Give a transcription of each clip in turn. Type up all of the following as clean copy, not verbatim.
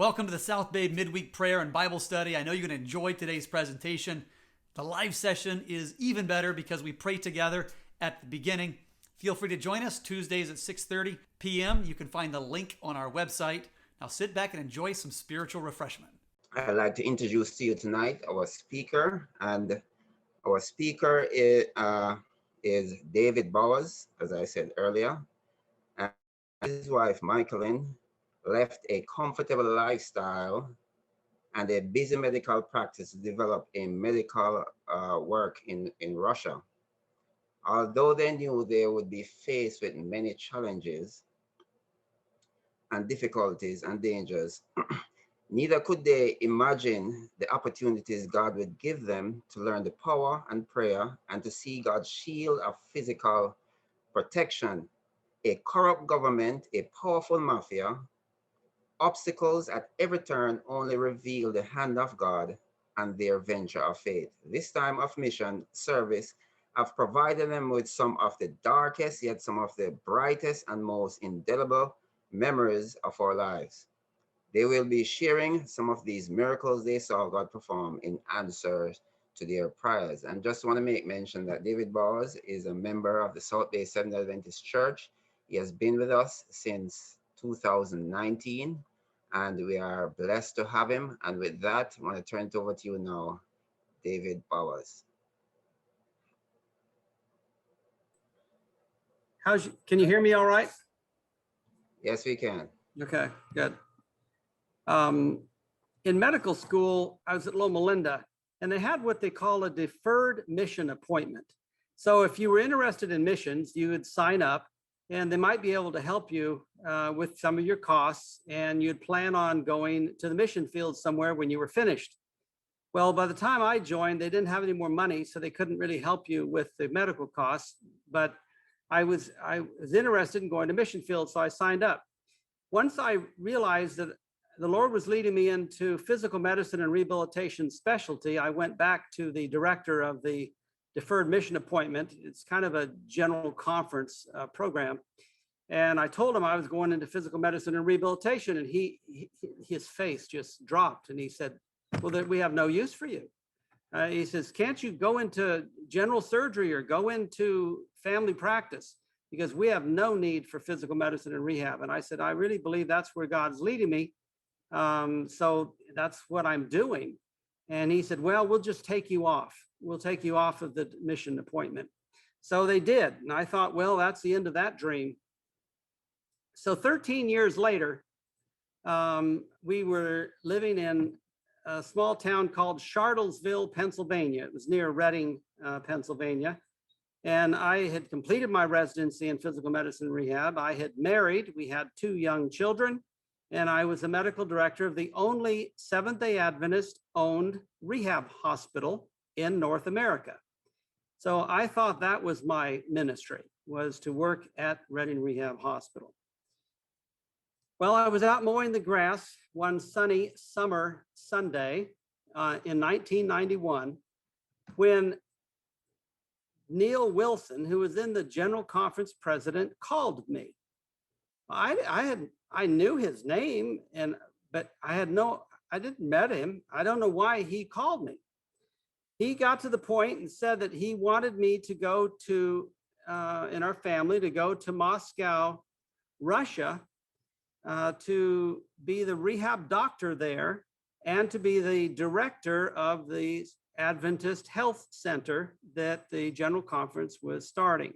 Welcome to the South Bay Midweek Prayer and Bible Study. I know you're going to enjoy today's presentation. The live session is even better because we pray together at the beginning. Feel free to join us Tuesdays at 6:30 p.m. You can find the link on our website. Now sit back and enjoy some spiritual refreshment. I'd like to introduce to you tonight our speaker, and our speaker is David Bowers, as I said earlier, and his wife, Michaeline, left a comfortable lifestyle and a busy medical practice to develop a medical work in Russia. Although they knew they would be faced with many challenges and difficulties and dangers, neither could they imagine the opportunities God would give them to learn the power and prayer and to see God's shield of physical protection. A corrupt government, a powerful mafia, obstacles at every turn only reveal the hand of God and their venture of faith. This time of mission service have provided them with some of the darkest, yet some of the brightest and most indelible memories of our lives. They will be sharing some of these miracles they saw God perform in answer to their prayers. And just want to make mention that David Bowers is a member of the South Bay Seventh Adventist Church. He has been with us since 2019, and we are blessed to have him. And with that, I want to turn it over to you now, David Bowers. Can you hear me all right? Yes, we can. Okay, good. In medical school, I was at Loma Linda, and they had what they call a deferred mission appointment. So if you were interested in missions, you would sign up, and they might be able to help you with some of your costs, and you'd plan on going to the mission field somewhere when you were finished. Well, by the time I joined, they didn't have any more money, so they couldn't really help you with the medical costs, but I was interested in going to mission field, so I signed up. Once I realized that the Lord was leading me into physical medicine and rehabilitation specialty, I went back to the director of the deferred mission appointment. It's kind of a general conference program. And I told him I was going into physical medicine and rehabilitation, and his face just dropped. And he said, well, we have no use for you. He says, can't you go into general surgery or go into family practice? Because we have no need for physical medicine and rehab. And I said, I really believe that's where God's leading me. So that's what I'm doing. And he said, well, we'll just take you off. We'll take you off of the mission appointment. So they did. And I thought, well, that's the end of that dream. So 13 years later, we were living in a small town called Charlottesville, Pennsylvania. It was near Reading, Pennsylvania. And I had completed my residency in physical medicine and rehab. I had married. We had 2 young children. And I was the medical director of the only Seventh-day Adventist owned rehab hospital in North America. So I thought that was my ministry, was to work at Reading Rehab Hospital. Well, I was out mowing the grass one sunny summer Sunday in 1991 when Neil Wilson, who was then the General Conference president, called me. I knew his name, but I didn't met him. I don't know why he called me. He got to the point and said that he wanted me to go to, in our family, to go to Moscow, Russia, to be the rehab doctor there and to be the director of the Adventist Health Center that the General Conference was starting.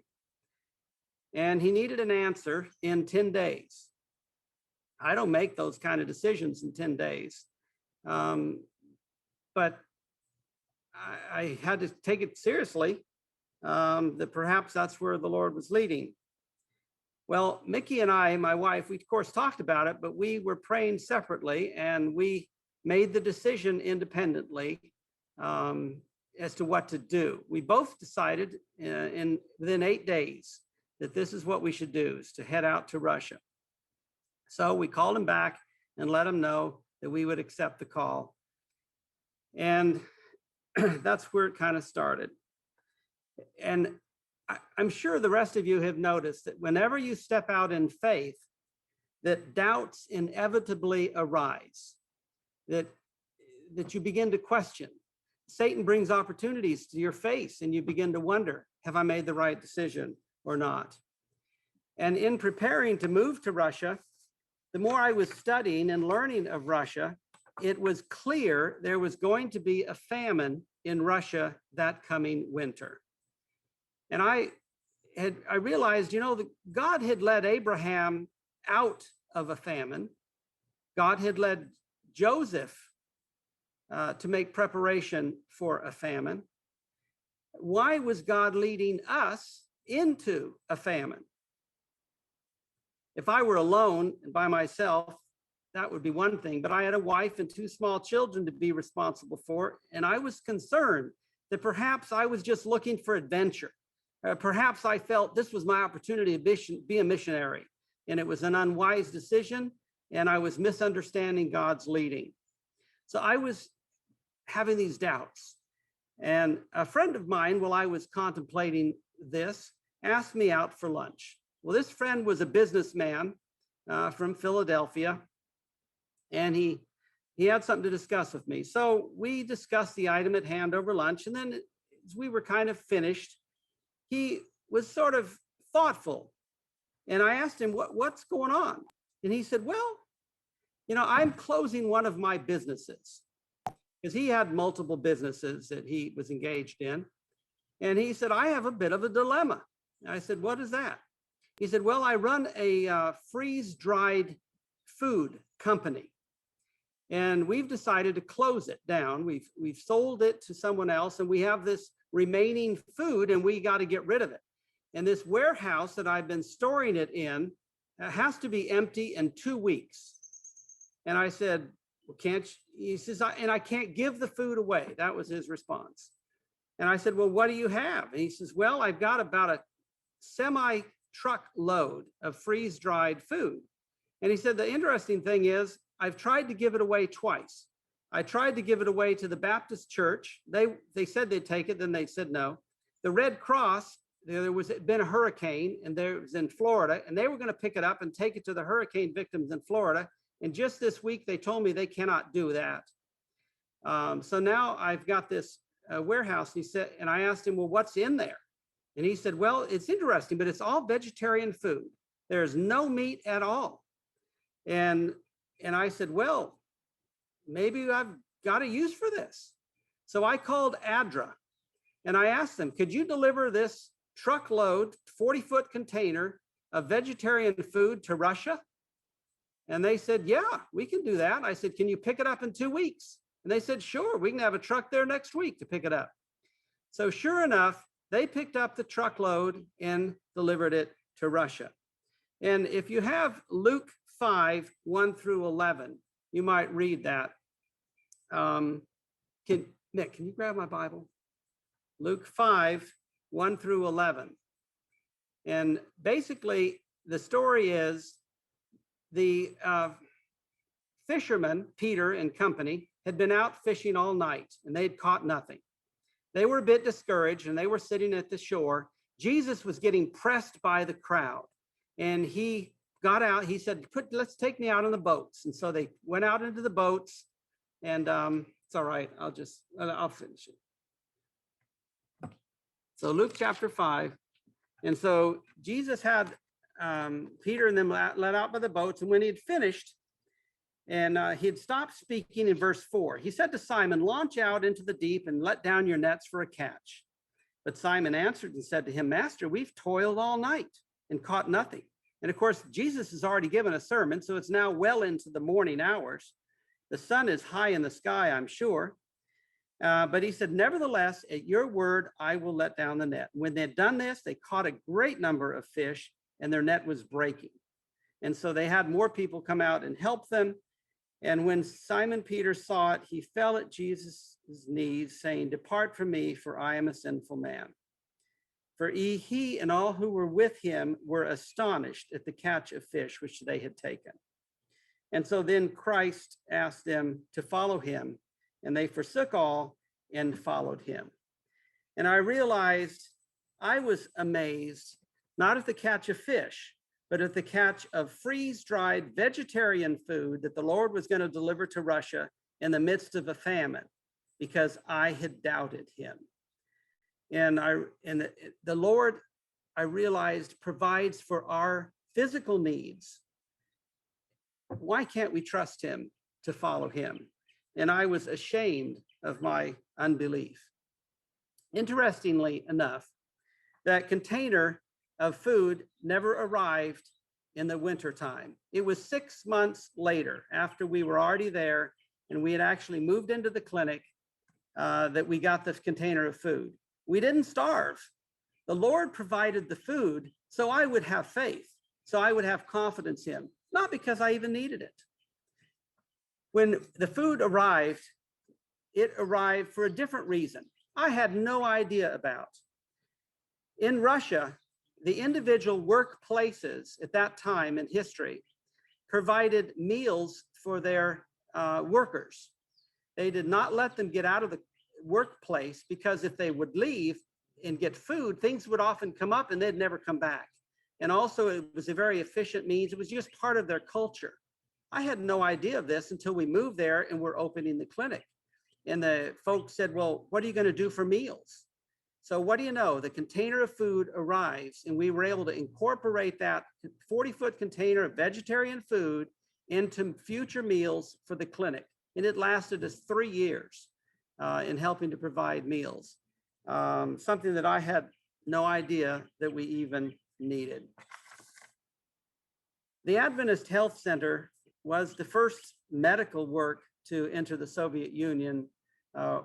And he needed an answer in 10 days. I don't make those kind of decisions in 10 days. But I had to take it seriously, that perhaps that's where the Lord was leading. Well, Mickey and I, my wife, we of course talked about it, but we were praying separately, and we made the decision independently as to what to do. We both decided within 8 days that this is what we should do, is to head out to Russia. So we called him back and let him know that we would accept the call. And that's where it kind of started. And I'm sure the rest of you have noticed that whenever you step out in faith, that doubts inevitably arise, that you begin to question. Satan brings opportunities to your face and you begin to wonder, have I made the right decision or not? And in preparing to move to Russia, the more I was studying and learning of Russia, it was clear there was going to be a famine in Russia that coming winter. And I realized, God had led Abraham out of a famine. God had led Joseph to make preparation for a famine. Why was God leading us into a famine? If I were alone and by myself, that would be one thing, but I had a wife and 2 small children to be responsible for, and I was concerned that perhaps I was just looking for adventure. Perhaps I felt this was my opportunity to be a missionary, and it was an unwise decision, and I was misunderstanding God's leading. So I was having these doubts. And a friend of mine, while I was contemplating this, asked me out for lunch. Well, this friend was a businessman from Philadelphia, and he had something to discuss with me. So we discussed the item at hand over lunch, and then as we were kind of finished, he was sort of thoughtful. And I asked him, what's going on? And he said, well, I'm closing one of my businesses, because he had multiple businesses that he was engaged in. And he said, I have a bit of a dilemma. And I said, what is that? He said, well, I run a freeze-dried food company, and we've decided to close it down. We've sold it to someone else, and we have this remaining food, and we got to get rid of it. And this warehouse that I've been storing it in has to be empty in 2 weeks. And I said, well, can't you? He says, and I can't give the food away. That was his response. And I said, well, what do you have? And he says, well, I've got about a semi-truck load of freeze-dried food. And he said, the interesting thing is, I've tried to give it away twice. I tried to give it away to the Baptist church. They said they'd take it, then they said no. The Red Cross, there was been a hurricane, and there was in Florida, and they were going to pick it up and take it to the hurricane victims in Florida. And just this week, they told me they cannot do that. So now I've got this warehouse. He said, and I asked him, well, what's in there? And he said, well, it's interesting, but it's all vegetarian food. There's no meat at all. And I said, well, maybe I've got a use for this. So I called ADRA, and I asked them, could you deliver this truckload, 40-foot container of vegetarian food to Russia? And they said, yeah, we can do that. I said, can you pick it up in 2 weeks? And they said, sure, we can have a truck there next week to pick it up. So sure enough, they picked up the truckload and delivered it to Russia. And if you have Luke 5, 1 through 11, you might read that. Nick, can you grab my Bible? Luke 5, 1 through 11. And basically, the story is the fishermen, Peter and company, had been out fishing all night, and they had caught nothing. They were a bit discouraged, and they were sitting at the shore. Jesus was getting pressed by the crowd, and he got out. He said, let's take me out on the boats. And so they went out into the boats, and it's all right. I'll finish it. So Luke chapter 5. And so Jesus had Peter and them let out by the boats. And when he had finished, and he had stopped speaking in verse 4, he said to Simon, launch out into the deep and let down your nets for a catch. But Simon answered and said to him, Master, we've toiled all night and caught nothing. And of course, Jesus has already given a sermon, so it's now well into the morning hours. The sun is high in the sky, I'm sure. But he said, nevertheless, at your word, I will let down the net. When they'd done this, they caught a great number of fish, and their net was breaking. And so they had more people come out and help them. And when Simon Peter saw it, he fell at Jesus' knees, saying, depart from me, for I am a sinful man. For he and all who were with him were astonished at the catch of fish which they had taken. And so then Christ asked them to follow him, and they forsook all and followed him. And I realized I was amazed, not at the catch of fish, but at the catch of freeze-dried vegetarian food that the Lord was going to deliver to Russia in the midst of a famine, because I had doubted him. And the Lord, I realized, provides for our physical needs. Why can't we trust him to follow him? And I was ashamed of my unbelief. Interestingly enough, that container of food never arrived in the wintertime. It was 6 months later, after we were already there and we had actually moved into the clinic, that we got this container of food. We didn't starve. The Lord provided the food so I would have faith, so I would have confidence in him, not because I even needed it. When the food arrived, it arrived for a different reason I had no idea about. In Russia, the individual workplaces at that time in history provided meals for their workers. They did not let them get out of the workplace, because if they would leave and get food, things would often come up and they'd never come back. And also, it was a very efficient means. It was just part of their culture. I had no idea of this until we moved there and we're opening the clinic. And the folks said, well, what are you going to do for meals? So what do you know? The container of food arrives, and we were able to incorporate that 40-foot container of vegetarian food into future meals for the clinic. And it lasted us 3 years in helping to provide meals, something that I had no idea that we even needed. The Adventist Health Center was the first medical work to enter the Soviet Union,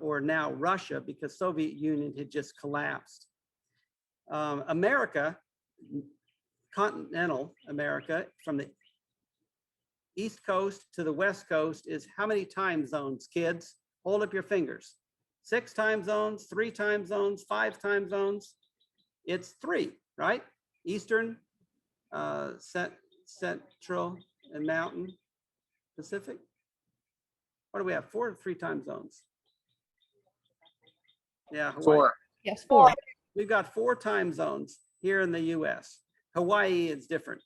or now Russia, because Soviet Union had just collapsed. America, continental America, from the East Coast to the West Coast, is how many time zones, kids? Hold up your fingers. 6 time zones, 3 time zones, 5 time zones. It's 3, right? Eastern, Central, and Mountain, Pacific. What do we have? 4 or 3 time zones? Yeah, Hawaii. 4. Yes, 4. We've got 4 time zones here in the US. Hawaii is different,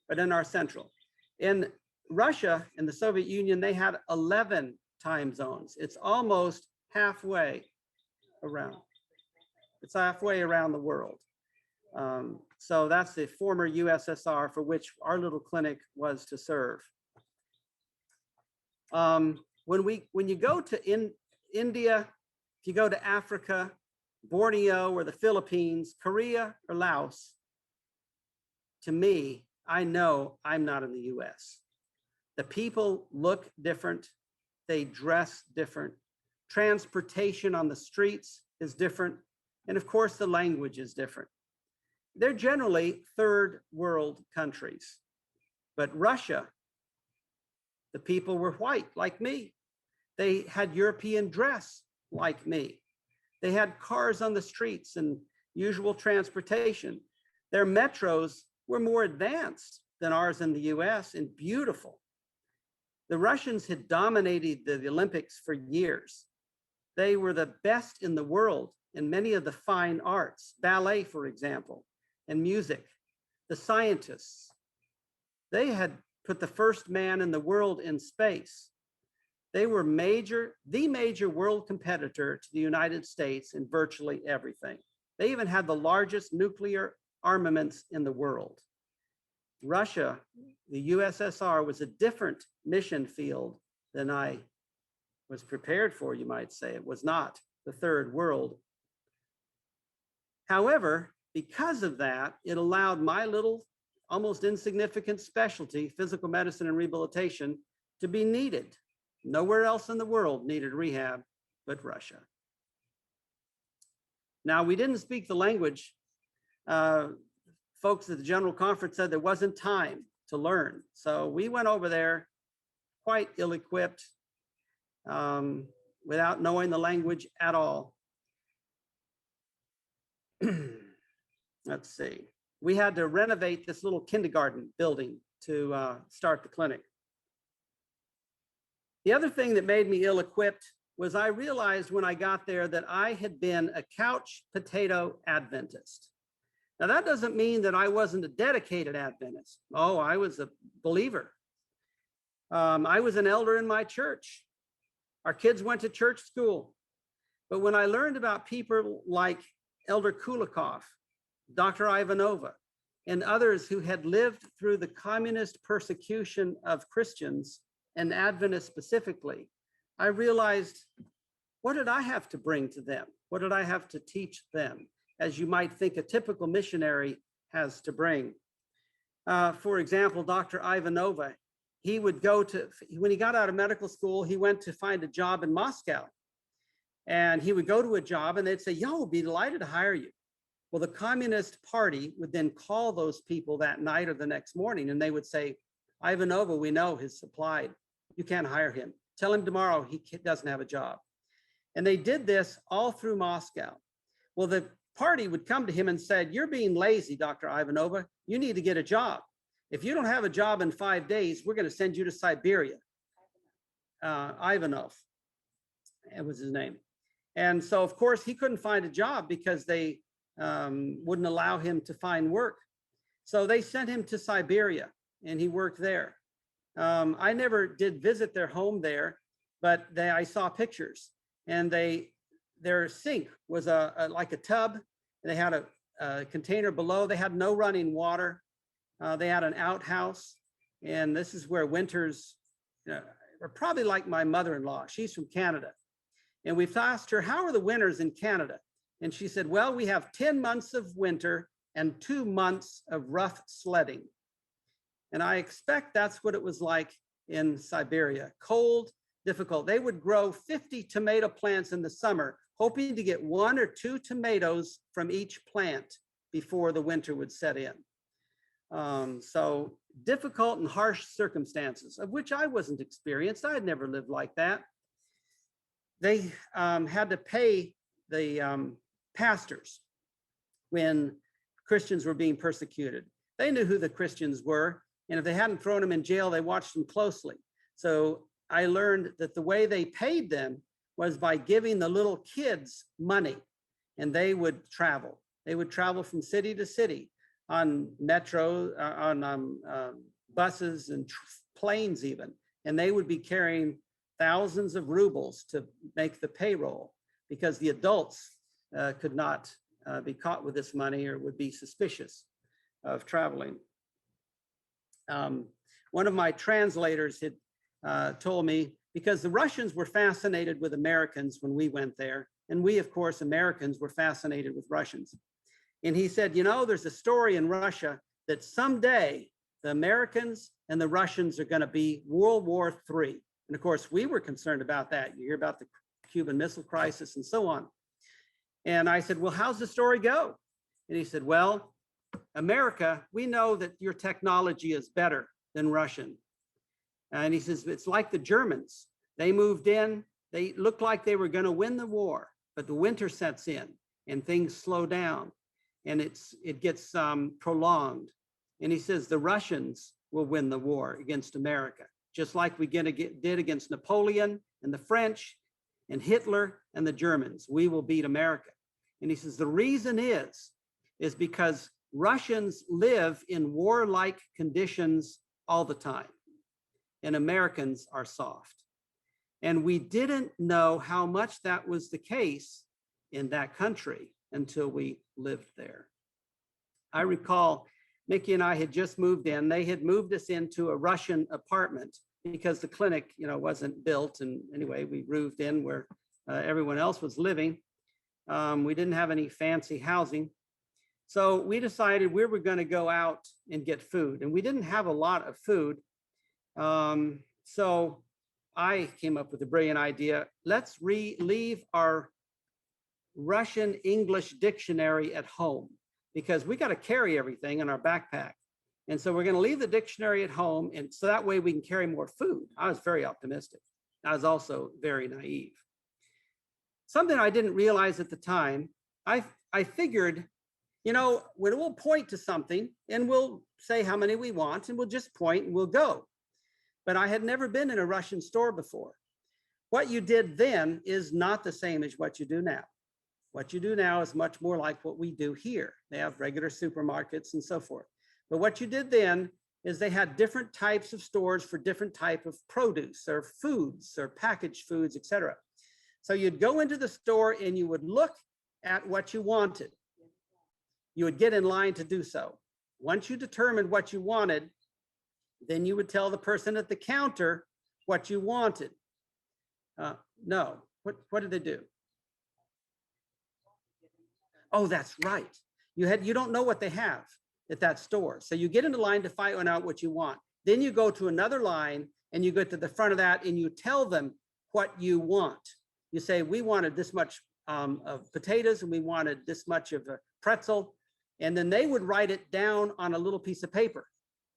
but in our central. In Russia and the Soviet Union, they had 11 time zones. It's almost halfway around. It's halfway around the world. So that's the former USSR for which our little clinic was to serve. When you go to India, if you go to Africa, Borneo or the Philippines, Korea or Laos, to me, I know I'm not in the US. The people look different. They dress different. Transportation on the streets is different. And of course, the language is different. They're generally third world countries. But Russia, the people were white like me. They had European dress like me. They had cars on the streets and usual transportation. Their metros were more advanced than ours in the US and beautiful. The Russians had dominated the Olympics for years. They were the best in the world in many of the fine arts, ballet, for example, and music. The scientists, they had put the first man in the world in space. They were the major world competitor to the United States in virtually everything. They even had the largest nuclear armaments in the world. Russia, the USSR, was a different mission field than I was prepared for, you might say. It was not the third world. However, because of that, it allowed my little, almost insignificant specialty, physical medicine and rehabilitation, to be needed. Nowhere else in the world needed rehab but Russia. Now, we didn't speak the language. Folks at the General Conference said there wasn't time to learn. So we went over there quite ill-equipped, without knowing the language at all. Let's see. We had to renovate this little kindergarten building to start the clinic. The other thing that made me ill-equipped was I realized when I got there that I had been a couch potato Adventist. Now, that doesn't mean that I wasn't a dedicated Adventist. Oh, I was a believer. I was an elder in my church. Our kids went to church school. But when I learned about people like Elder Kulikov, Dr. Ivanova, and others who had lived through the communist persecution of Christians and Adventists specifically, I realized, what did I have to bring to them? What did I have to teach them? As you might think a typical missionary has to bring. For example, Dr. Ivanova, he would go to, when he got out of medical school, he went to find a job in Moscow. And he would go to a job and they'd say, yo, we'll be delighted to hire you. Well, the Communist Party would then call those people that night or the next morning, and they would say, Ivanova, we know is supplied. You can't hire him. Tell him tomorrow he doesn't have a job. And they did this all through Moscow. Well, the party would come to him and said, you're being lazy, Dr. Ivanova. You need to get a job. If you don't have a job in 5 days, we're going to send you to Siberia. Ivanov, it was his name. And so, of course, he couldn't find a job because they wouldn't allow him to find work. So they sent him to Siberia and he worked there. I never did visit their home there, but I saw pictures, and their sink was like a tub. And they had a container below. They had no running water. They had an outhouse, and this is where winters are probably like my mother-in-law. She's from Canada. And we've asked her, how are the winters in Canada? And she said, well, we have 10 months of winter and 2 months of rough sledding. And I expect that's what it was like in Siberia. Cold, difficult. They would grow 50 tomato plants in the summer, hoping to get 1 or 2 tomatoes from each plant before the winter would set in. So difficult and harsh circumstances, of which I wasn't experienced. I had never lived like that. They had to pay the pastors when Christians were being persecuted. They knew who the Christians were, and if they hadn't thrown them in jail, they watched them closely. So I learned that the way they paid them was by giving the little kids money, and they would travel. They would travel from city to city on metro, on buses and planes even, and they would be carrying thousands of rubles to make the payroll, because the adults could not be caught with this money or would be suspicious of traveling. One of my translators had told me, because the Russians were fascinated with Americans when we went there, and we, of course, Americans were fascinated with Russians. And he said, you know, there's a story in Russia that someday the Americans and the Russians are going to be World War III. And of course, we were concerned about that. You hear about the Cuban Missile Crisis and so on. And I said, well, how's the story go? And he said, well, America, we know that your technology is better than Russian. And he says, it's like the Germans. They moved in, they looked like they were going to win the war, but the winter sets in and things slow down, and it gets prolonged. And he says, the Russians will win the war against America, just like we did against Napoleon and the French and Hitler and the Germans. We will beat America. And he says, the reason is because Russians live in warlike conditions all the time, and Americans are soft. And we didn't know how much that was the case in that country until we lived there. I recall Mickey and I had just moved in. They had moved us into a Russian apartment because the clinic, wasn't built. And anyway, we moved in where everyone else was living. We didn't have any fancy housing. So we decided we were going to go out and get food, and we didn't have a lot of food. So I came up with a brilliant idea. Let's leave our Russian English dictionary at home, because we got to carry everything in our backpack. And so we're going to leave the dictionary at home, and so that way we can carry more food. I was very optimistic. I was also very naive. Something I didn't realize at the time, I figured, we'll point to something and we'll say how many we want, and we'll just point and we'll go. But I had never been in a Russian store before. What you did then is not the same as what you do now. What you do now is much more like what we do here. They have regular supermarkets and so forth. But what you did then is they had different types of stores for different type of produce or foods or packaged foods, etc. So you'd go into the store and you would look at what you wanted. You would get in line to do so. Once you determined what you wanted, then you would tell the person at the counter what you wanted. No, what did they do? Oh, that's right. You don't know what they have at that store. So you get into line to find out what you want. Then you go to another line and you go to the front of that and you tell them what you want. You say, we wanted this much of potatoes and we wanted this much of a pretzel. And then they would write it down on a little piece of paper.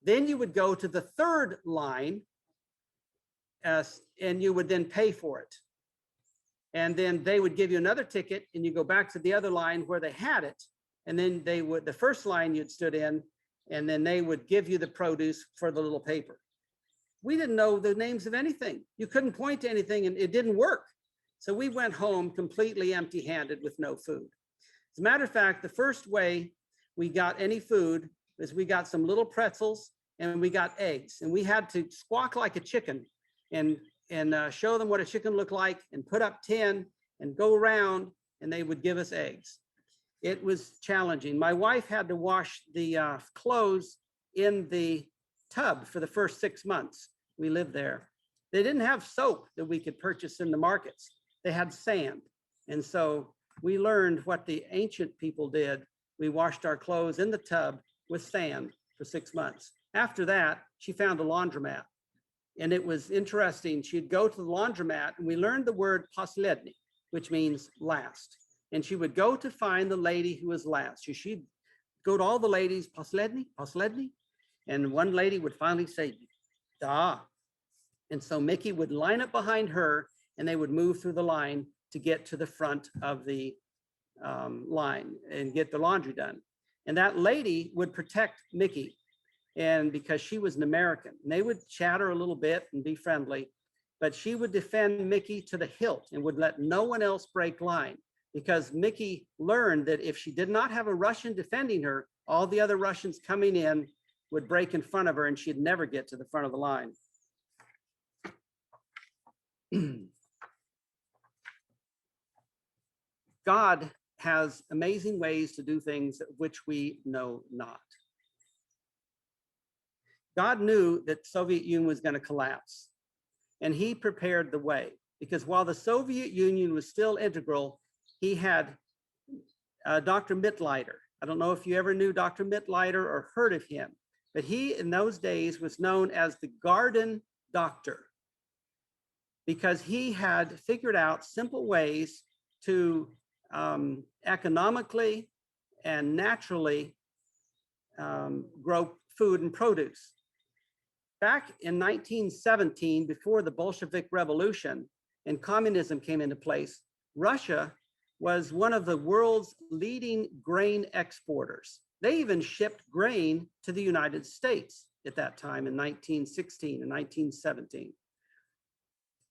Then you would go to the third line and you would then pay for it. And then they would give you another ticket and you go back to the other line where they had it. And then they would, the first line you'd stood in, and then they would give you the produce for the little paper. We didn't know the names of anything. You couldn't point to anything and it didn't work. So we went home completely empty-handed with no food. As a matter of fact, the first way we got any food is we got some little pretzels and we got eggs, and we had to squawk like a chicken and show them what a chicken looked like and put up 10 and go around, and they would give us eggs. It was challenging. My wife had to wash the clothes in the tub for the first 6 months we lived there. They didn't have soap that we could purchase in the markets. They had sand. And so we learned what the ancient people did. We washed our clothes in the tub with sand for 6 months. After that, she found a laundromat. And it was interesting. She'd go to the laundromat and we learned the word posledny, which means last. And she would go to find the lady who was last. She'd go to all the ladies, posledny, posledny. And one lady would finally say, da. And so Mickey would line up behind her and they would move through the line to get to the front of the line and get the laundry done. And that lady would protect Mickey. And because she was an American, and they would chatter a little bit and be friendly, but she would defend Mickey to the hilt and would let no one else break line, because Mickey learned that if she did not have a Russian defending her, all the other Russians coming in would break in front of her and she'd never get to the front of the line. God has amazing ways to do things which we know not. God knew that Soviet Union was going to collapse, and he prepared the way, because while the Soviet Union was still integral, he had Dr. Mittleider. I don't know if you ever knew Dr. Mittleider or heard of him, but he in those days was known as the Garden Doctor, because he had figured out simple ways to economically and naturally grow food and produce. Back in 1917, before the Bolshevik Revolution and communism came into place, Russia was one of the world's leading grain exporters. They even shipped grain to the United States at that time in 1916 and 1917.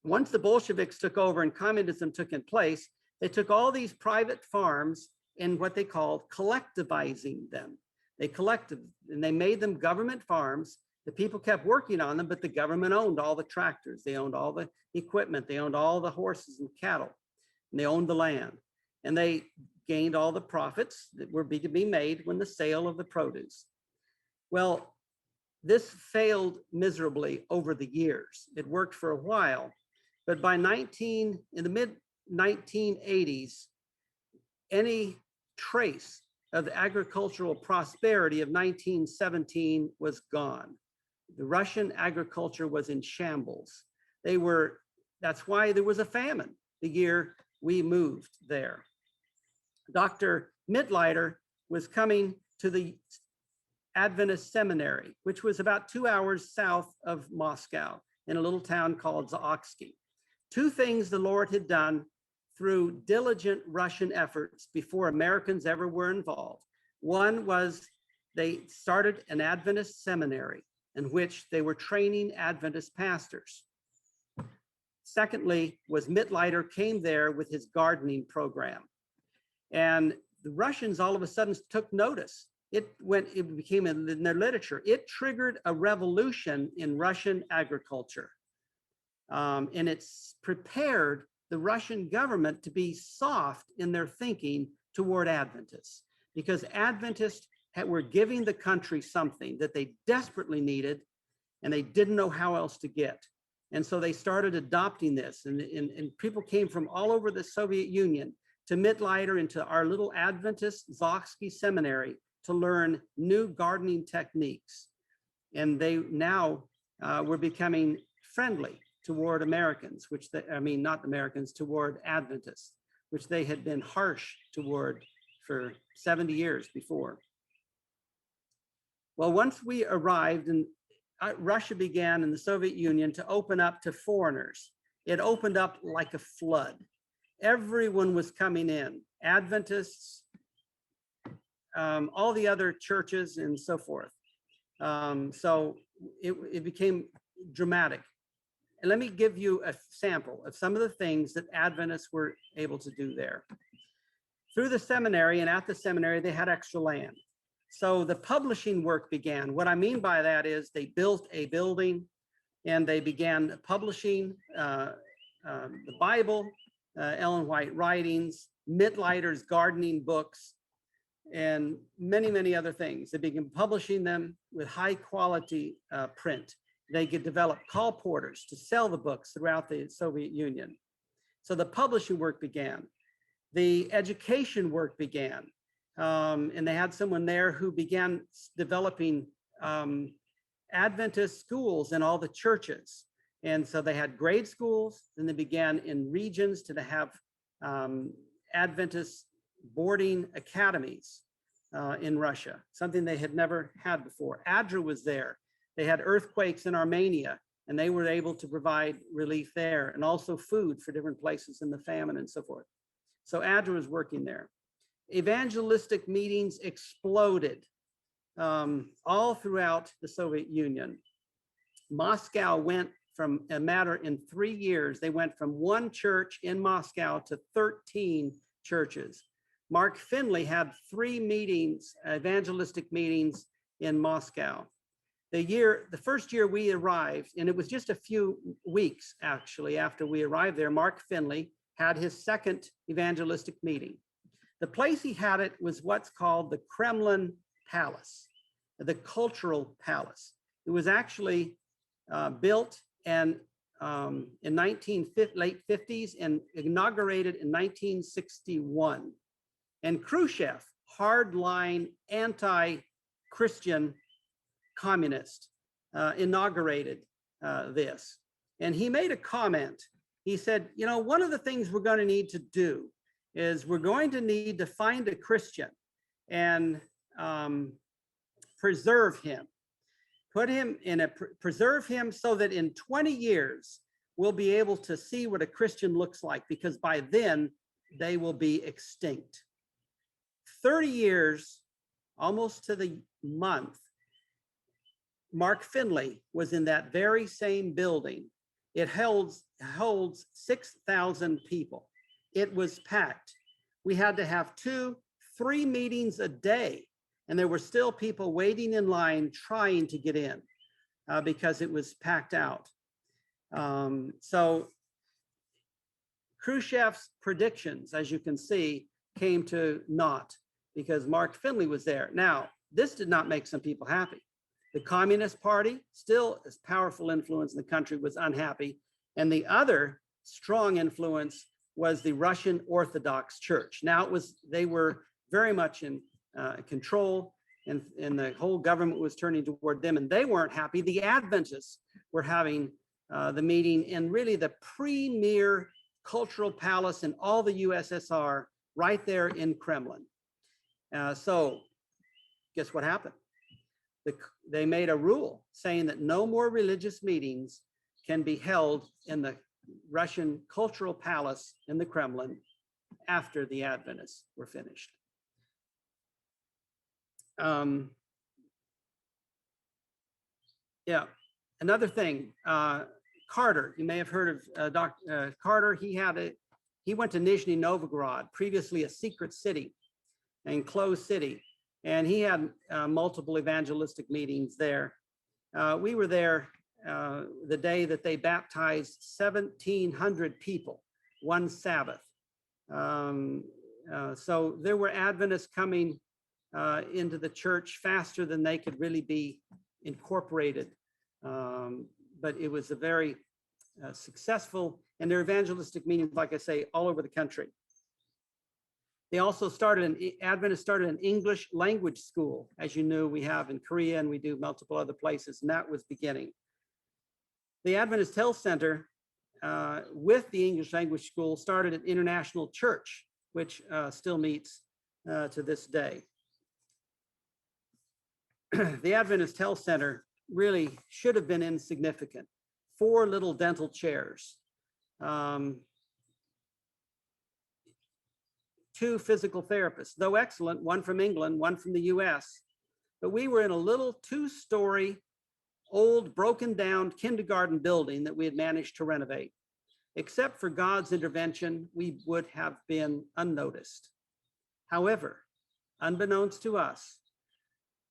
Once the Bolsheviks took over and communism took in place, they took all these private farms and what they called collectivizing them. They collected and they made them government farms. The people kept working on them, but the government owned all the tractors. They owned all the equipment. They owned all the horses and cattle, and they owned the land. And they gained all the profits that were to be made when the sale of the produce. Well, this failed miserably over the years. It worked for a while, but in the mid 1980s, any trace of the agricultural prosperity of 1917 was gone. The Russian agriculture was in shambles. That's why there was a famine the year we moved there. Dr. Mittleider was coming to the Adventist seminary, which was about 2 hours south of Moscow in a little town called Zaoksky. Two things the Lord had done through diligent Russian efforts before Americans ever were involved. One was they started an Adventist seminary in which they were training Adventist pastors. Secondly, was Mittleider came there with his gardening program. And the Russians all of a sudden took notice. It became in their literature. It triggered a revolution in Russian agriculture. And it's prepared the Russian government to be soft in their thinking toward Adventists, because Adventists were giving the country something that they desperately needed, and they didn't know how else to get. And so they started adopting this, and people came from all over the Soviet Union to Mittleiter and to our little Adventist Zoksky seminary to learn new gardening techniques. And they now were becoming friendly toward Americans, not Americans, toward Adventists, which they had been harsh toward for 70 years before. Well, once we arrived, and Russia began in the Soviet Union to open up to foreigners. It opened up like a flood. Everyone was coming in, Adventists, all the other churches and so forth. So it became dramatic. And let me give you a sample of some of the things that Adventists were able to do there. Through the seminary and at the seminary, they had extra land. So the publishing work began. What I mean by that is they built a building and they began publishing the Bible, Ellen White writings, Mittleiter's gardening books, and many, many other things. They began publishing them with high quality print. They could develop call porters to sell the books throughout the Soviet Union. So the publishing work began. The education work began. And they had someone there who began developing Adventist schools in all the churches. And so they had grade schools, then they began in regions to have Adventist boarding academies in Russia, something they had never had before. ADRA was there. They had earthquakes in Armenia, and they were able to provide relief there, and also food for different places in the famine and so forth. So ADRA was working there. Evangelistic meetings exploded all throughout the Soviet Union. Moscow went from a matter in 3 years, they went from one church in Moscow to 13 churches. Mark Finley had 3 meetings, evangelistic meetings in Moscow. The first year we arrived, and it was just a few weeks actually after we arrived there, Mark Finley had his second evangelistic meeting. The place he had it was what's called the Kremlin Palace, the Cultural Palace. It was actually built in late 50s and inaugurated in 1961. And Khrushchev, hardline anti-Christian communist, inaugurated this. And he made a comment. He said, you know, one of the things we're going to need to do is we're going to need to find a Christian and preserve him, preserve him so that in 20 years, we'll be able to see what a Christian looks like, because by then they will be extinct. 30 years, almost to the month, Mark Finley was in that very same building. It holds 6,000 people. It was packed. We had to have 2-3 meetings a day, and there were still people waiting in line trying to get in because it was packed out. So Khrushchev's predictions, as you can see, came to naught because Mark Finley was there. Now, this did not make some people happy. The Communist Party, still as powerful influence in the country, was unhappy. And the other strong influence was the Russian Orthodox Church. Now they were very much in control, and the whole government was turning toward them, and they weren't happy. The Adventists were having the meeting in really the premier cultural palace in all the USSR, right there in Kremlin. So guess what happened? They made a rule saying that no more religious meetings can be held in the Russian cultural palace in the Kremlin after the Adventists were finished. Yeah, another thing, Carter, you may have heard of Dr. Carter. He had he went to Nizhny Novgorod, previously a secret city, an enclosed city, and he had multiple evangelistic meetings there. We were there the day that they baptized 1,700 people, one Sabbath. So there were Adventists coming into the church faster than they could really be incorporated. But it was a very successful, and their evangelistic meetings, like I say, all over the country. They also Adventists started an English language school. As you know, we have in Korea and we do multiple other places, and that was beginning. The Adventist Health Center with the English language school started an international church, which still meets to this day. The Adventist Health Center really should have been insignificant. 4 little dental chairs, 2 physical therapists, though excellent, one from England, one from the US. But we were in a little 2-story, old, broken down kindergarten building that we had managed to renovate. Except for God's intervention, we would have been unnoticed. However, unbeknownst to us,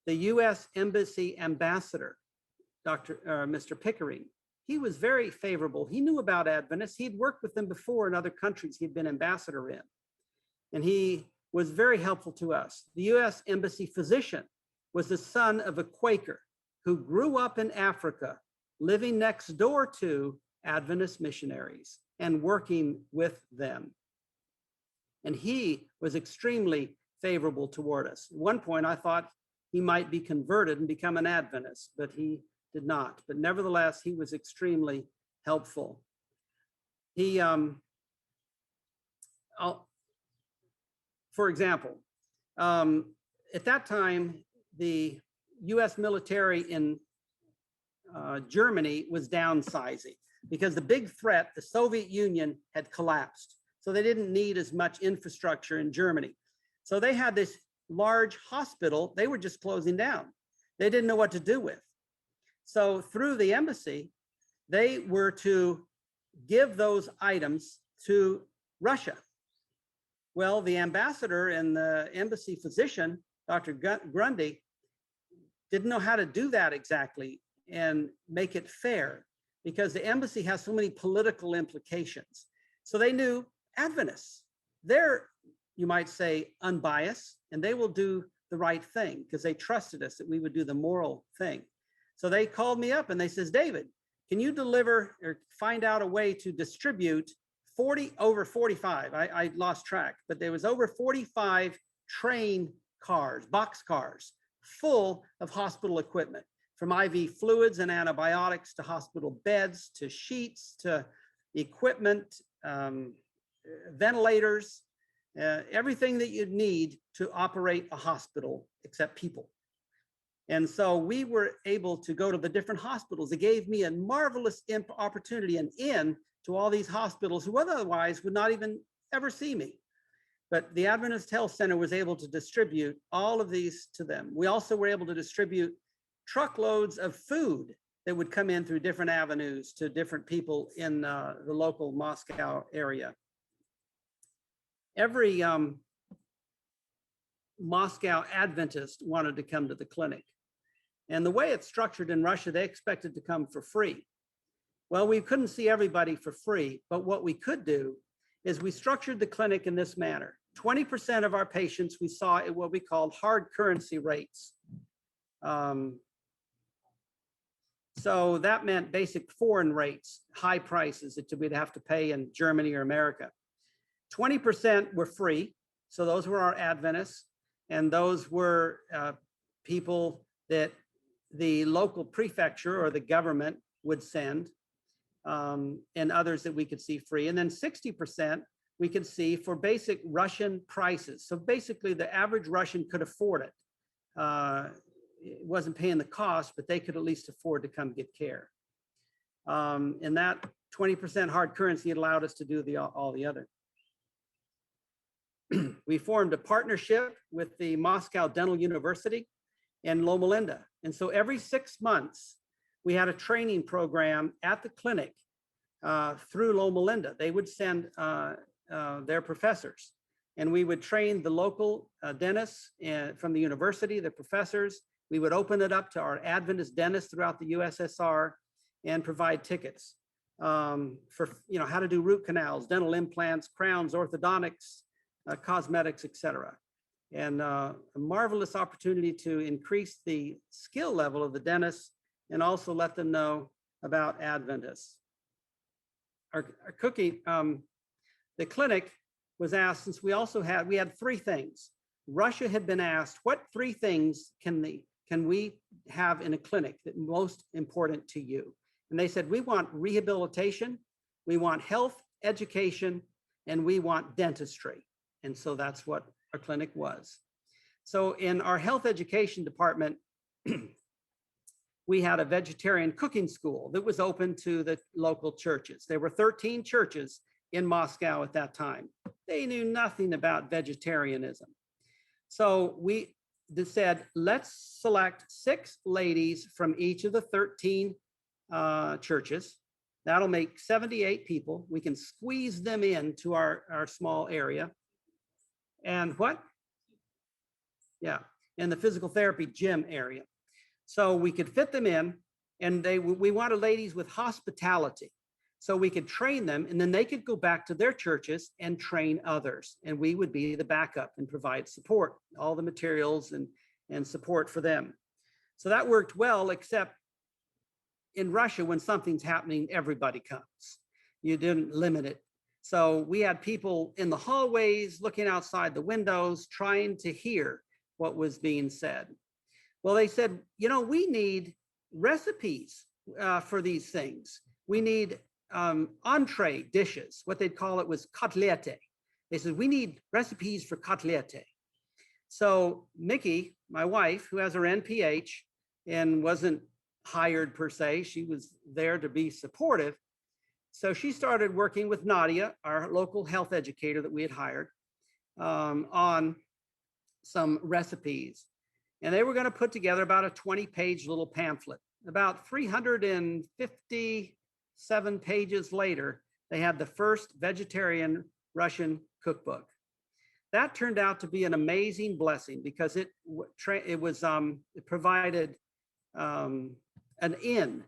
the US Embassy ambassador, Mr. Pickering, he was very favorable. He knew about Adventists. He'd worked with them before in other countries he'd been ambassador in. And he was very helpful to us. The US Embassy physician was the son of a Quaker who grew up in Africa, living next door to Adventist missionaries and working with them. And he was extremely favorable toward us. At one point, I thought he might be converted and become an Adventist, but he did not. But nevertheless, he was extremely helpful. He, for example, at that time, the US military in Germany was downsizing because the big threat, the Soviet Union, had collapsed. So they didn't need as much infrastructure in Germany. So they had this large hospital they were just closing down. They didn't know what to do with. So through the embassy, they were to give those items to Russia. Well, the ambassador and the embassy physician, Dr. Grundy, didn't know how to do that exactly and make it fair because the embassy has so many political implications. So they knew Adventists. They're, you might say, unbiased, and they will do the right thing because they trusted us that we would do the moral thing. So they called me up and they says, David, can you deliver or find out a way to distribute over 45, I lost track, but there was over 45 train cars, box cars, full of hospital equipment, from IV fluids and antibiotics to hospital beds, to sheets, to equipment, ventilators, everything that you'd need to operate a hospital except people. And so we were able to go to the different hospitals. It gave me a marvelous opportunity and in to all these hospitals who otherwise would not even ever see me. But the Adventist Health Center was able to distribute all of these to them. We also were able to distribute truckloads of food that would come in through different avenues to different people in the local Moscow area. Every Moscow Adventist wanted to come to the clinic. And the way it's structured in Russia, they expected to come for free. Well, we couldn't see everybody for free, but what we could do is we structured the clinic in this manner. 20% of our patients we saw at what we called hard currency rates. So that meant basic foreign rates, high prices that we'd have to pay in Germany or America. 20% were free. So those were our Adventists, and those were people that the local prefecture or the government would send, and others that we could see free. And then 60% we could see for basic Russian prices. So basically the average Russian could afford it. It wasn't paying the cost, but they could at least afford to come get care. And that 20% hard currency allowed us to do all the other. We formed a partnership with the Moscow Dental University and Loma Linda. And so every 6 months, we had a training program at the clinic through Loma Linda. They would send their professors. And we would train the local dentists from the university, the professors. We would open it up to our Adventist dentists throughout the USSR and provide tickets for how to do root canals, dental implants, crowns, orthodontics, cosmetics, etc. And a marvelous opportunity to increase the skill level of the dentists and also let them know about Adventists. Our cooking, the clinic was asked, since we had three things. Russia had been asked, what three things can we have in a clinic that most important to you? And they said, we want rehabilitation, we want health, education, and we want dentistry. And so that's what our clinic was. So in our health education department, we had a vegetarian cooking school that was open to the local churches. There were 13 churches in Moscow at that time. They knew nothing about vegetarianism. So we said, let's select 6 ladies from each of the 13 churches. That'll make 78 people. We can squeeze them into our small area. And what? Yeah, in the physical therapy gym area. So we could fit them in, and we wanted ladies with hospitality. So we could train them, and then they could go back to their churches and train others. And we would be the backup and provide support, all the materials and support for them. So that worked well, except in Russia, when something's happening, everybody comes. You didn't limit it. So we had people in the hallways looking outside the windows, trying to hear what was being said. Well, they said, we need recipes for these things. We need entree dishes. What they'd call it was kotlete. They said, we need recipes for kotlete. So Mickey, my wife, who has her NPH and wasn't hired per se, she was there to be supportive. So she started working with Nadia, our local health educator that we had hired, on some recipes. And they were going to put together about a 20-page little pamphlet. About 357 pages later, they had the first vegetarian Russian cookbook. That turned out to be an amazing blessing because it provided an in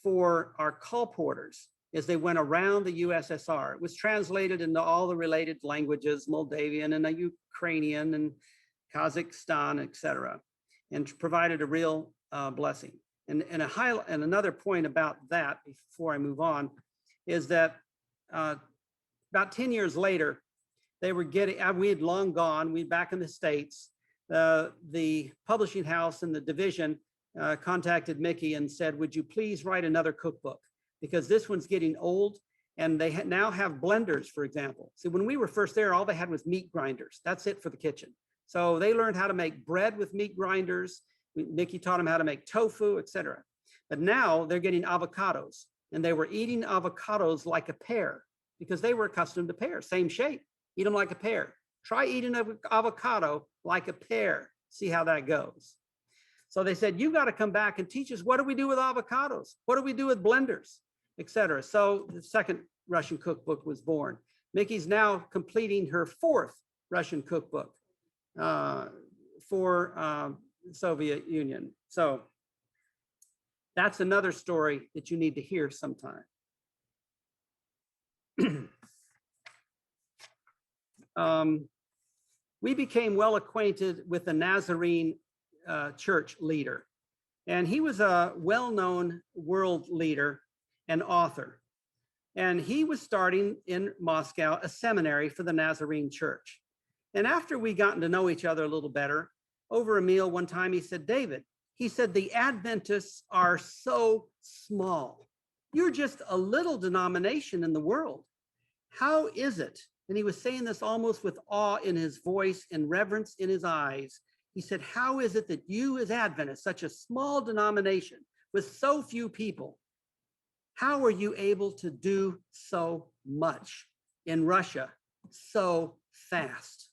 for our colporteurs as they went around the USSR. It was translated into all the related languages, Moldavian and Ukrainian and Kazakhstan, etc., and provided a real blessing. And another point about that, before I move on, is that about 10 years later, we had long gone, we back in the States, the publishing house and the division contacted Mickey and said, would you please write another cookbook? Because this one's getting old, and they now have blenders, for example. So when we were first there, all they had was meat grinders. That's it for the kitchen. So they learned how to make bread with meat grinders. Mickey taught them how to make tofu, etc. But now they're getting avocados, and they were eating avocados like a pear because they were accustomed to pears, same shape. Eat them like a pear. Try eating an avocado like a pear. See how that goes. So they said, you got to come back and teach us, what do we do with avocados? What do we do with blenders, etc. So the second Russian cookbook was born. Mickey's now completing her 4th Russian cookbook for the Soviet Union. So that's another story that you need to hear sometime. We became well acquainted with the Nazarene church leader, and he was a well-known world leader and author. And he was starting in Moscow a seminary for the Nazarene church. And after we gotten to know each other a little better, over a meal one time, he said, David, he said, the Adventists are so small. You're just a little denomination in the world. How is it? And he was saying this almost with awe in his voice and reverence in his eyes. He said, how is it that you as Adventists, such a small denomination with so few people, how are you able to do so much in Russia so fast?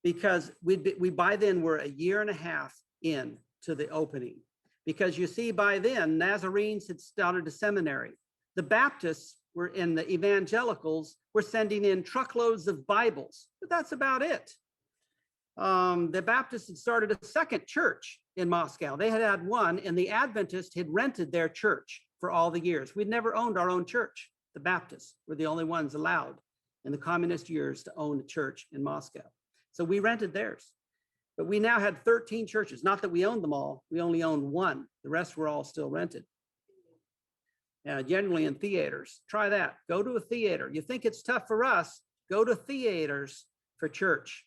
Because we by then were a year and a half in to the opening. Because you see, by then, Nazarenes had started a seminary. The Baptists were in the evangelicals were sending in truckloads of Bibles, but that's about it. The Baptists had started a second church in Moscow. They had had one, and the Adventists had rented their church for all the years. We'd never owned our own church. The Baptists were the only ones allowed in the communist years to own a church in Moscow. So we rented theirs. But we now had 13 churches. Not that we owned them all. We only owned one. The rest were all still rented. Generally in theaters. Try that. Go to a theater. You think it's tough for us? Go to theaters for church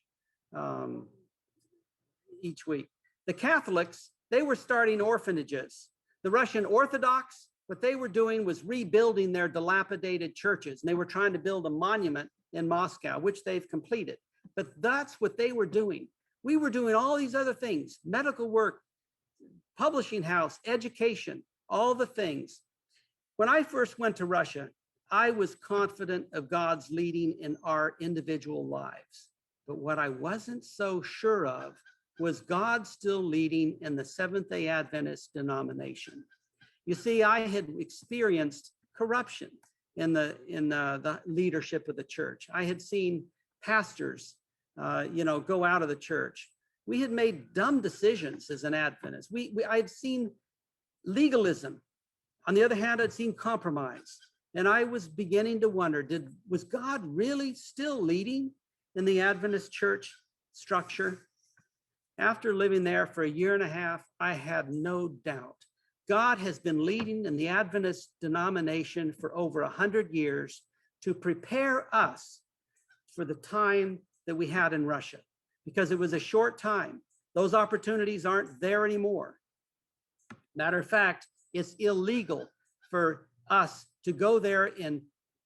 each week. The Catholics, they were starting orphanages. The Russian Orthodox, what they were doing was rebuilding their dilapidated churches. And they were trying to build a monument in Moscow, which they've completed. But that's what they were doing. We were doing all these other things, medical work, publishing house, education, all the things. When I first went to Russia, I was confident of God's leading in our individual lives. But what I wasn't so sure of was God still leading in the Seventh-day Adventist denomination. You see, I had experienced corruption in the leadership of the church. I had seen pastors go out of the church. We had made dumb decisions as an Adventist. I had seen legalism. On the other hand, I'd seen compromise. And I was beginning to wonder, was God really still leading in the Adventist church structure? After living there for a year and a half, I had no doubt. God has been leading in the Adventist denomination for over 100 years to prepare us for the time that we had in Russia, because it was a short time. Those opportunities aren't there anymore. Matter of fact, it's illegal for us to go there and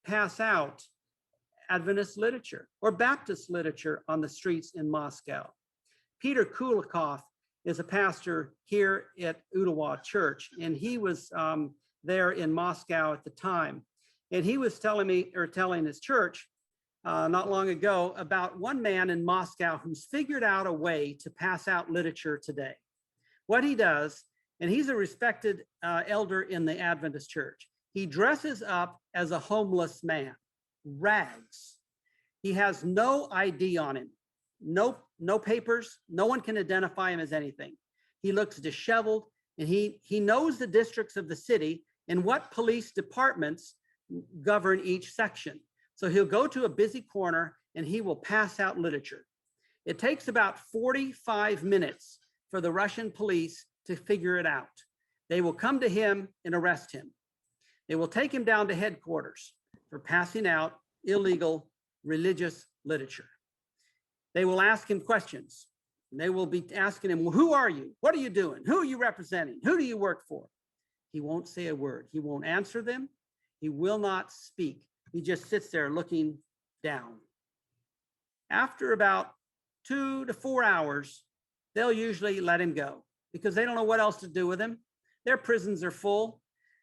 pass out Adventist literature or Baptist literature on the streets in Moscow. Peter Kulikov is a pastor here at Ooltewah Church, and he was there in Moscow at the time. And he was telling his church not long ago about one man in Moscow who's figured out a way to pass out literature today. What he does, and he's a respected elder in the Adventist church, he dresses up as a homeless man, rags. He has no ID on him, no papers. No one can identify him as anything. He looks disheveled, and he knows the districts of the city and what police departments govern each section. So he'll go to a busy corner and he will pass out literature. It takes about 45 minutes for the Russian police to figure it out. They will come to him and arrest him. They will take him down to headquarters for passing out illegal religious literature. They will ask him questions. And they will be asking him, well, who are you? What are you doing? Who are you representing? Who do you work for? He won't say a word. He won't answer them. He will not speak. He just sits there looking down. After about 2 to 4 hours, they'll usually let him go because they don't know what else to do with him. Their prisons are full.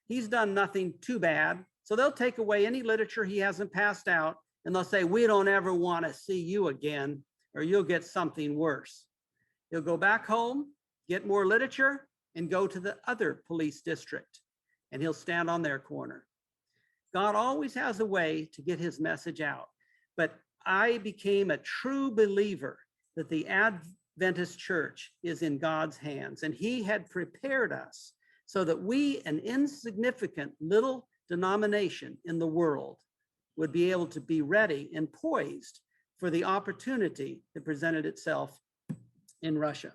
He's done nothing too bad. So they'll take away any literature he hasn't passed out, and they'll say, we don't ever want to see you again, or you'll get something worse. He'll go back home, get more literature, and go to the other police district, and he'll stand on their corner. God always has a way to get his message out. But I became a true believer that the Adventist church is in God's hands, and he had prepared us so that we, an insignificant little denomination in the world, would be able to be ready and poised for the opportunity that presented itself in Russia.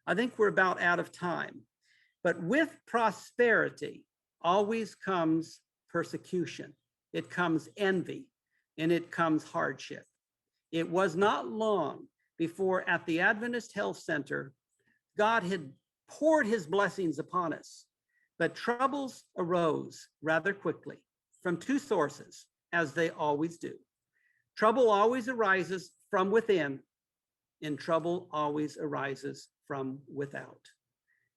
I think we're about out of time, but with prosperity always comes persecution. It comes envy, and it comes hardship. It was not long before at the Adventist Health Center, God had poured his blessings upon us, but troubles arose rather quickly from two sources, as they always do. Trouble always arises from within, and trouble always arises from without.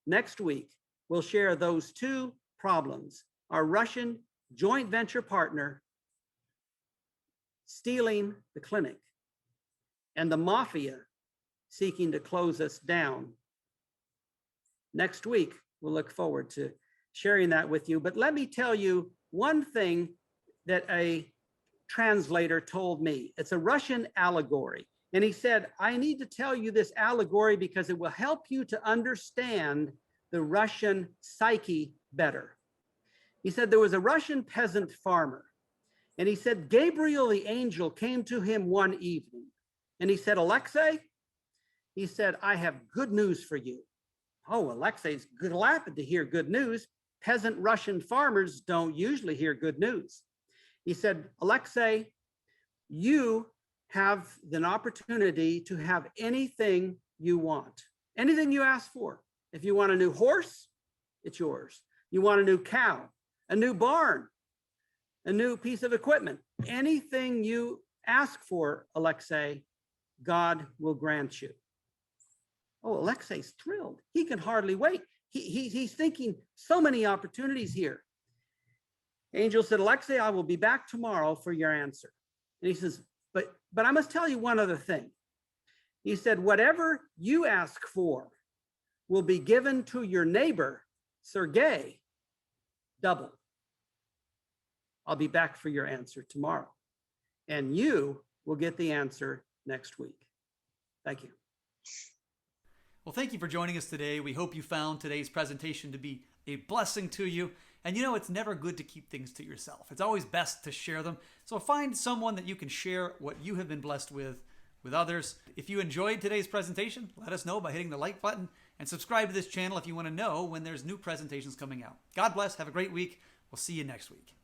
Next week, we'll share those two problems: our Russian joint venture partner stealing the clinic, and the mafia seeking to close us down. Next week, we'll look forward to sharing that with you. But let me tell you one thing that a translator told me. It's a Russian allegory. And he said, I need to tell you this allegory because it will help you to understand the Russian psyche better. He said there was a Russian peasant farmer. And he said, Gabriel the angel came to him one evening. And he said, Alexei, he said, I have good news for you. Oh, Alexei's glad to hear good news. Peasant Russian farmers don't usually hear good news. He said, Alexei, you have an opportunity to have anything you want, anything you ask for. If you want a new horse, it's yours. You want a new cow, a new barn, a new piece of equipment, anything you ask for, Alexei, God will grant you. Oh, Alexei's thrilled. He can hardly wait. He's thinking so many opportunities here. Angel said, Alexei, I will be back tomorrow for your answer. And he says, but I must tell you one other thing. He said, whatever you ask for will be given to your neighbor, Sergei, double. I'll be back for your answer tomorrow. And you will get the answer next week. Thank you. Well, thank you for joining us today. We hope you found today's presentation to be a blessing to you. And you know, it's never good to keep things to yourself. It's always best to share them. So find someone that you can share what you have been blessed with others. If you enjoyed today's presentation, let us know by hitting the like button and subscribe to this channel if you want to know when there's new presentations coming out. God bless. Have a great week. We'll see you next week.